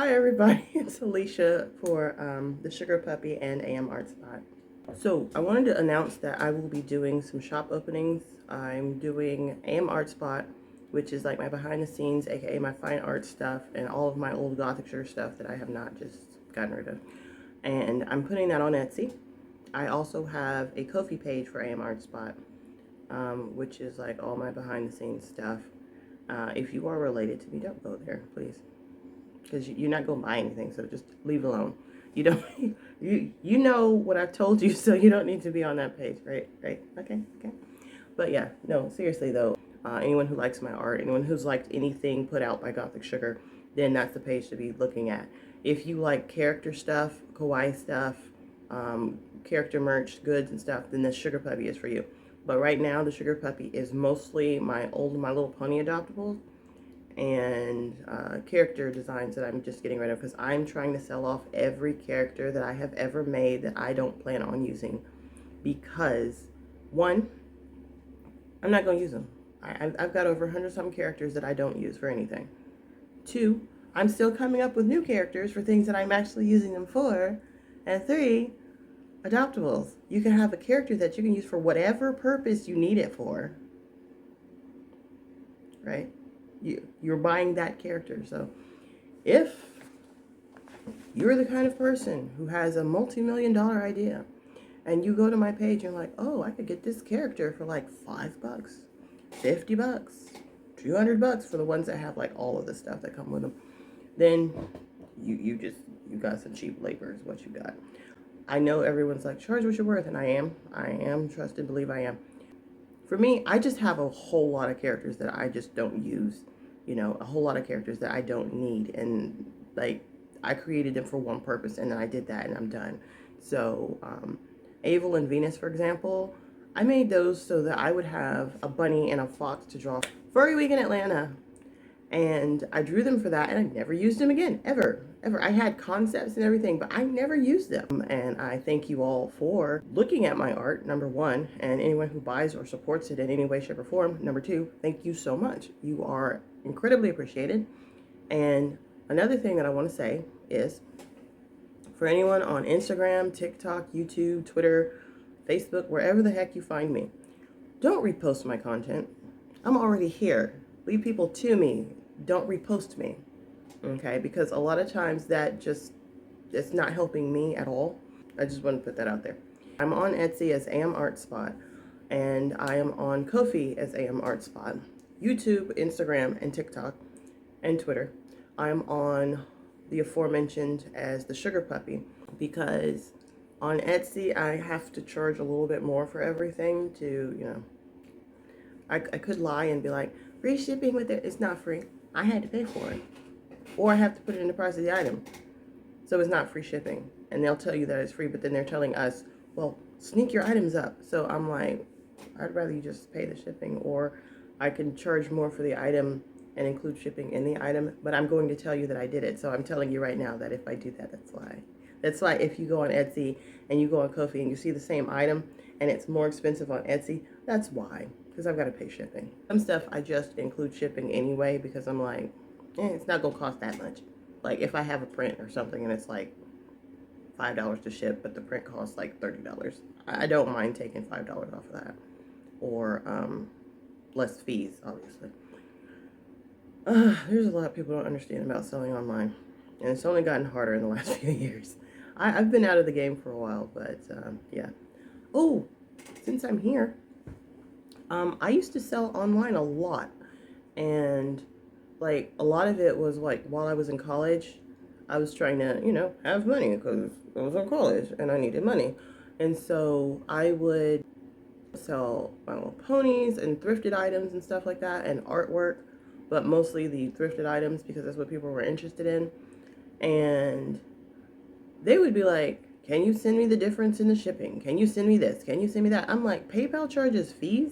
Hi everybody, it's Alicia for the Sugar Puppy and amARTspot. So I wanted to announce that I will be doing some shop openings. I'm doing amARTspot, which is like my behind the scenes, aka my fine art stuff, and all of my old Gothic Sugar stuff that I have not just gotten rid of. And I'm putting that on Etsy. I also have a Ko-fi page for amARTspot, which is like all my behind the scenes stuff. If you are related to me, don't go there, please. Because you're not going to buy anything, so just leave it alone. You don't, you know what I've told you, so you don't need to be on that page, right? Okay. But yeah, no, seriously though, anyone who likes my art, anyone who's liked anything put out by Gothic Sugar, then that's the page to be looking at. If you like character stuff, kawaii stuff, character merch, goods and stuff, then the Sugar Puppy is for you. But right now, the Sugar Puppy is mostly my My Little Pony adoptables and character designs that I'm just getting rid of because I'm trying to sell off every character that I have ever made that I don't plan on using because, one, I'm not going to use them. I've got over 100-something characters that I don't use for anything. Two, I'm still coming up with new characters for things that I'm actually using them for. And three, adoptables. You can have a character that you can use for whatever purpose you need it for, right? You're buying that character. So if you're the kind of person who has a multi-million-dollar idea and you go to my page and you're like, oh, I could get this character for like $5, $50, $200 for the ones that have like all of the stuff that come with them, then you got some cheap labor is what you got. I know everyone's like, charge what you're worth, and I am, trust and believe I am. For me, I just have a whole lot of characters that I just don't use, a whole lot of characters that I don't need, and like I created them for one purpose and then I did that and I'm done. So Abel and Venus, for example, I made those so that I would have a bunny and a fox to draw Furry Week in Atlanta, and I drew them for that and I never used them again, ever. I had concepts and everything, but I never used them. And I thank you all for looking at my art, number one, and anyone who buys or supports it in any way, shape, or form, number two. Thank you so much. You are incredibly appreciated. And another thing that I want to say is, for anyone on Instagram, TikTok, YouTube, Twitter, Facebook, wherever the heck you find me, don't repost my content. I'm already here. Leave people to me. Don't repost me. Okay, because a lot of times it's not helping me at all. I just want to put that out there. I'm on Etsy as amARTspot, and I am on Ko-fi as amARTspot, YouTube, Instagram, and TikTok, and Twitter. I'm on the aforementioned as the Sugar Puppy because on Etsy I have to charge a little bit more for everything to, I could lie and be like, free shipping with it. It's not free. I had to pay for it. Or I have to put it in the price of the item. So it's not free shipping. And they'll tell you that it's free, but then they're telling us, well, sneak your items up. So I'm like, I'd rather you just pay the shipping, or I can charge more for the item and include shipping in the item, but I'm going to tell you that I did it. So I'm telling you right now that if I do that, that's why. That's why if you go on Etsy and you go on Ko-fi and you see the same item and it's more expensive on Etsy, that's why, because I've got to pay shipping. Some stuff I just include shipping anyway because I'm like, it's not gonna cost that much. Like if I have a print or something and it's like $5 to ship, but the print costs like $30, I don't mind taking $5 off of that, or less fees, obviously. There's a lot of people don't understand about selling online, and it's only gotten harder in the last few years. I've been out of the game for a while, but yeah. Oh, since I'm here, I used to sell online a lot, and like a lot of it was like while I was in college, I was trying to, have money because I was in college and I needed money. And so I would sell My Little Ponies and thrifted items and stuff like that and artwork, but mostly the thrifted items because that's what people were interested in. And they would be like, can you send me the difference in the shipping? Can you send me this? Can you send me that? I'm like, PayPal charges fees?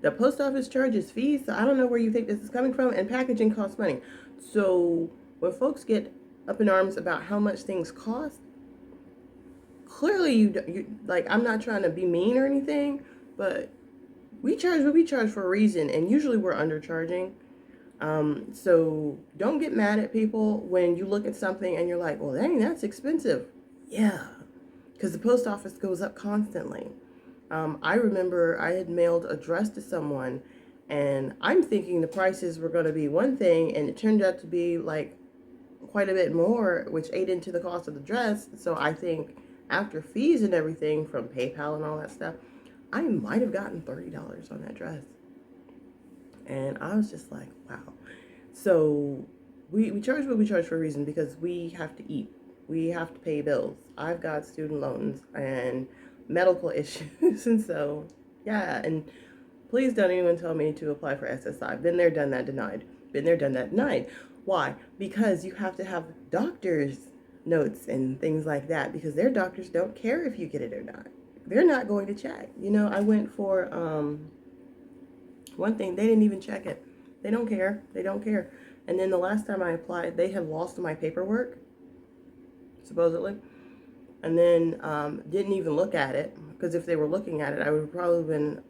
The post office charges fees, so I don't know where you think this is coming from, and packaging costs money. So when folks get up in arms about how much things cost, clearly you like, I'm not trying to be mean or anything, but we charge what we charge for a reason, and usually we're undercharging. So don't get mad at people when you look at something and you're like, well, dang, that's expensive. Yeah, because the post office goes up constantly. I remember I had mailed a dress to someone, and I'm thinking the prices were going to be one thing, and it turned out to be like quite a bit more, which ate into the cost of the dress. So I think after fees and everything from PayPal and all that stuff, I might have gotten $30 on that dress. And I was just like, wow. So we charge what we charge for a reason, because we have to eat. We have to pay bills. I've got student loans and medical issues. And so, yeah. And please don't anyone tell me to apply for SSI. Been there, done that, denied. Been there, done that, denied. Why? Because you have to have doctor's notes and things like that, because their doctors don't care if you get it or not. They're not going to check. You know, I went for one thing, they didn't even check it. They don't care. They don't care. And then the last time I applied, they had lost my paperwork, supposedly, and then didn't even look at it, because if they were looking at it, I would have probably been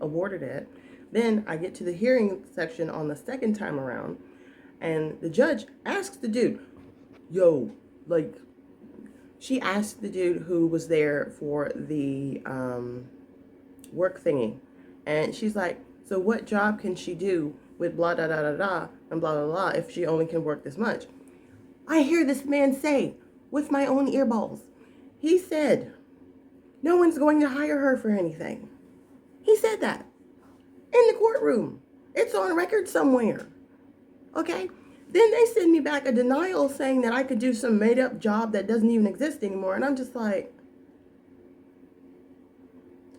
awarded it. Then I get to the hearing section on the second time around, and the judge asks the dude, yo, like, she asked the dude who was there for the work thingy, and she's like, so what job can she do with blah, da, da, da, da, and blah, blah, blah, if she only can work this much? I hear this man say, with my own earballs, he said, no one's going to hire her for anything. He said that in the courtroom. It's on record somewhere. Okay? Then they send me back a denial saying that I could do some made up job that doesn't even exist anymore. And I'm just like,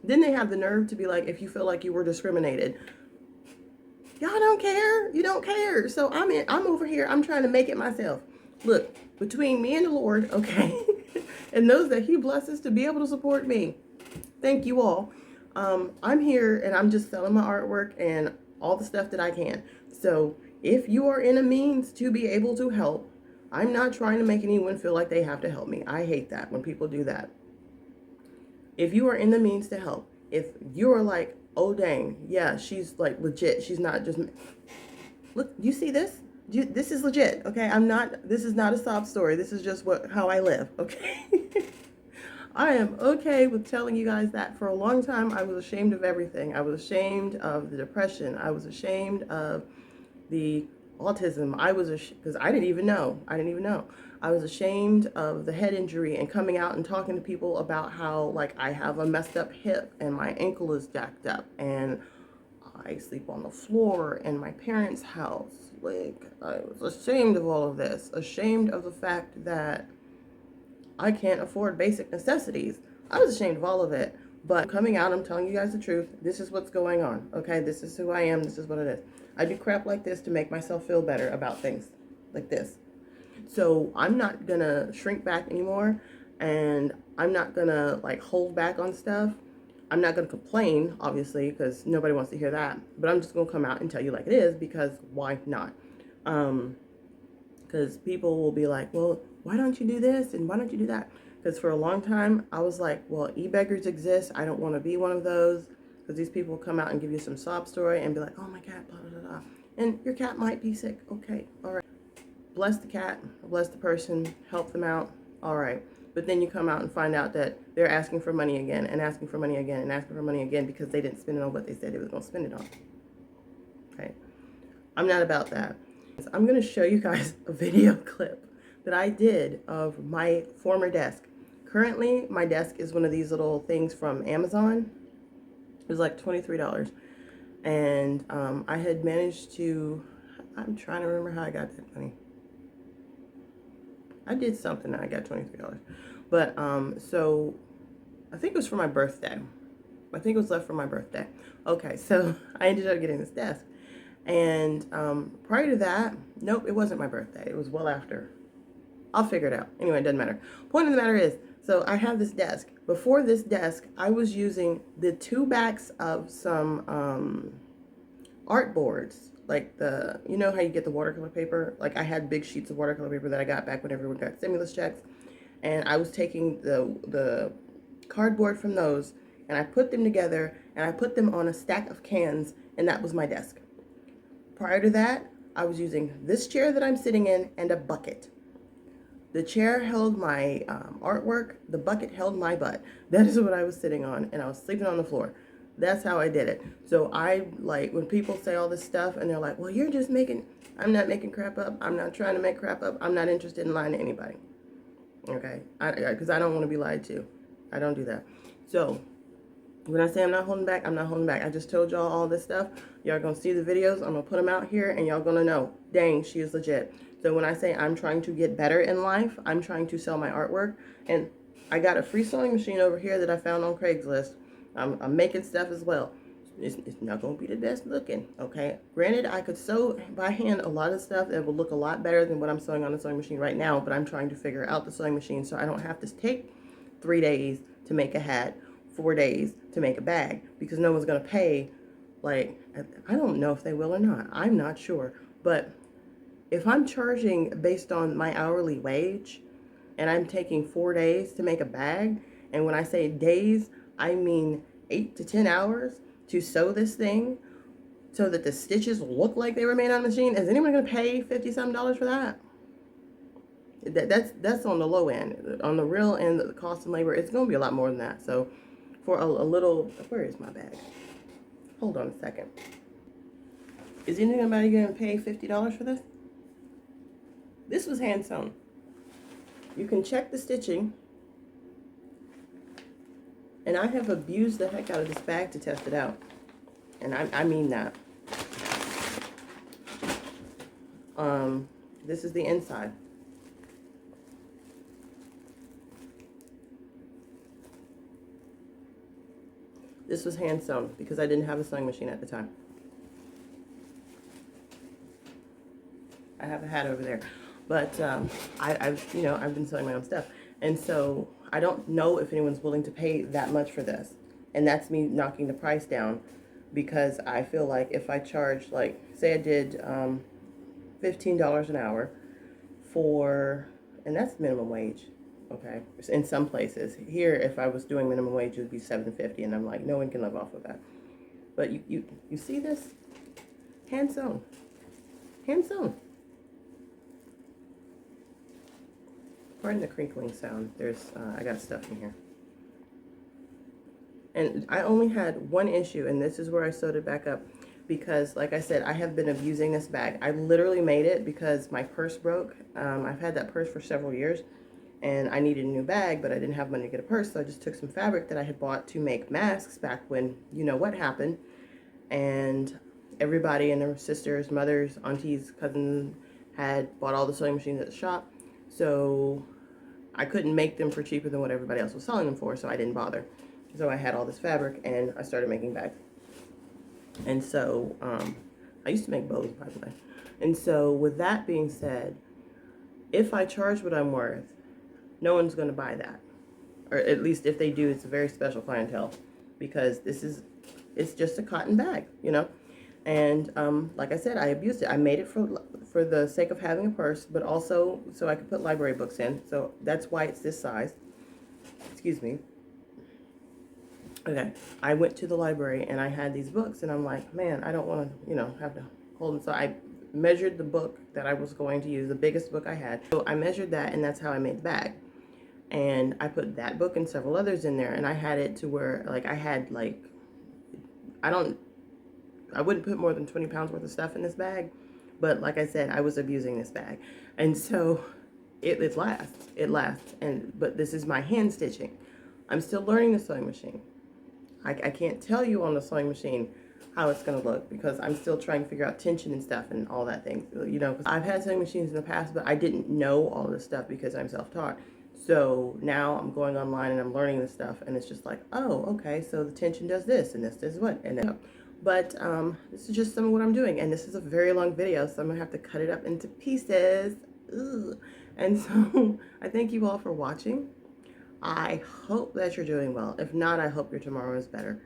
then they have the nerve to be like, if you feel like you were discriminated. Y'all don't care. You don't care. So I'm over here. I'm trying to make it myself. Look, between me and the Lord, okay, and those that he blesses to be able to support me, thank you all. I'm here and I'm just selling my artwork and all the stuff that I can. So if you are in a means to be able to help, I'm not trying to make anyone feel like they have to help me. I hate that when people do that. If you are in the means to help, if you are like, oh dang, yeah, she's like legit. She's not just, look, you see this? This is legit, okay? This is not a sob story. This is just how I live, okay? I am okay with telling you guys that for a long time I was ashamed of everything. I was ashamed of the depression. I was ashamed of the autism. Because I didn't even know. I was ashamed of the head injury and coming out and talking to people about how, like, I have a messed up hip and my ankle is jacked up and I sleep on the floor in my parents' house. Like, I was ashamed of all of this. Ashamed of the fact that I can't afford basic necessities. I was ashamed of all of it. But coming out, I'm telling you guys the truth. This is what's going on, okay? This is who I am. This is what it is. I do crap like this to make myself feel better about things like this. So I'm not going to shrink back anymore. And I'm not going to, like, hold back on stuff. I'm not going to complain, obviously, because nobody wants to hear that. But I'm just going to come out and tell you like it is, because why not? Because people will be like, well, why don't you do this and why don't you do that? Because for a long time, I was like, well, e-beggars exist. I don't want to be one of those, because these people come out and give you some sob story and be like, oh, my cat, blah, blah, blah, blah. And your cat might be sick. Okay, all right. Bless the cat, bless the person, help them out. All right. But then you come out and find out that they're asking for money again and asking for money again and asking for money again because they didn't spend it on what they said they was going to spend it on. Okay. I'm not about that. So I'm going to show you guys a video clip that I did of my former desk. Currently, my desk is one of these little things from Amazon. It was like $23. And I had managed to, I'm trying to remember how I got that money. I did something and I got $23. But, so I think it was for my birthday. I think it was left for my birthday. Okay, so I ended up getting this desk. And prior to that, nope, it wasn't my birthday. It was well after. I'll figure it out. Anyway, it doesn't matter. Point of the matter is, so I have this desk. Before this desk, I was using the two backs of some art boards. Like you know how you get the watercolor paper? Like I had big sheets of watercolor paper that I got back when everyone got stimulus checks. And I was taking the cardboard from those and I put them together and I put them on a stack of cans, and that was my desk. prior to that, I was using this chair that I'm sitting in and a bucket. The chair held my artwork. The bucket held my butt. That is what I was sitting on, and I was sleeping on the floor. That's how I did it. So I like when people say all this stuff and they're like, well, you're just making, I'm not making crap up. I'm not trying to make crap up. I'm not interested in lying to anybody. Okay? Because I don't want to be lied to. I don't do that. So when I say I'm not holding back, I'm not holding back. I just told y'all all this stuff. Y'all gonna see the videos. I'm gonna put them out here and y'all gonna know, dang, she is legit. So when I say I'm trying to get better in life, I'm trying to sell my artwork. And I got a free sewing machine over here that I found on Craigslist. I'm making stuff as well. It's not gonna be the best looking, okay? Granted, I could sew by hand a lot of stuff that will look a lot better than what I'm sewing on the sewing machine right now, but I'm trying to figure out the sewing machine so I don't have to take 3 days to make a hat, 4 days to make a bag, because no one's gonna pay. Like, I don't know if they will or not. I'm not sure. But if I'm charging based on my hourly wage and I'm taking 4 days to make a bag, and when I say days, I mean 8 to 10 hours to sew this thing so that the stitches look like they were made on a machine, is anyone going to pay $50-something for that? That's on the low end. On the real end, the cost of labor, it's going to be a lot more than that. So for a little, where is my bag? Hold on a second. Is anybody going to pay $50 for this? This was hand sewn. You can check the stitching. And I have abused the heck out of this bag to test it out. And I mean that. This is the inside. This was hand sewn because I didn't have a sewing machine at the time. I have a hat over there. But I've been selling my own stuff. And so I don't know if anyone's willing to pay that much for this. And that's me knocking the price down, because I feel like if I charge, like, say I did $15 an hour for, and that's minimum wage, okay? In some places. Here, if I was doing minimum wage, it would be $7.50, and I'm like, no one can live off of that. But you see this? Hand sewn. Hand sewn. Pardon the crinkling sound. There's, I got stuff in here. And I only had one issue, and this is where I sewed it back up, because, like I said, I have been abusing this bag. I literally made it because my purse broke. I've had that purse for several years, and I needed a new bag, but I didn't have money to get a purse, so I just took some fabric that I had bought to make masks back when, you know what happened, and everybody and their sisters, mothers, aunties, cousins had bought all the sewing machines at the shop. So I couldn't make them for cheaper than what everybody else was selling them for, so I didn't bother. So I had all this fabric, and I started making bags. And so I used to make bows, by the way. And so with that being said, if I charge what I'm worth, no one's going to buy that. Or at least if they do, it's a very special clientele, because it's just a cotton bag, you know. And like I said, I abused it. I made it for the sake of having a purse, but also so I could put library books in. So that's why it's this size. Excuse me. Okay, I went to the library and I had these books, and I'm like, man, I don't want to, have to hold them. So I measured the book that I was going to use, the biggest book I had. So I measured that, and that's how I made the bag. And I put that book and several others in there, and I had it to where, like, I had, like, I wouldn't put more than 20 pounds worth of stuff in this bag, but like I said, I was abusing this bag. And so it lasts. But this is my hand stitching. I'm still learning the sewing machine. I can't tell you on the sewing machine how it's going to look, because I'm still trying to figure out tension and stuff and all that thing. Cause I've had sewing machines in the past, but I didn't know all this stuff because I'm self-taught. So now I'm going online and I'm learning this stuff, and it's just like, oh, okay, so the tension does this and this does what, and then. But this is just some of what I'm doing, and this is a very long video, so I'm gonna have to cut it up into pieces. Ugh. And so I thank you all for watching. I hope that you're doing well. If not, I hope your tomorrow is better.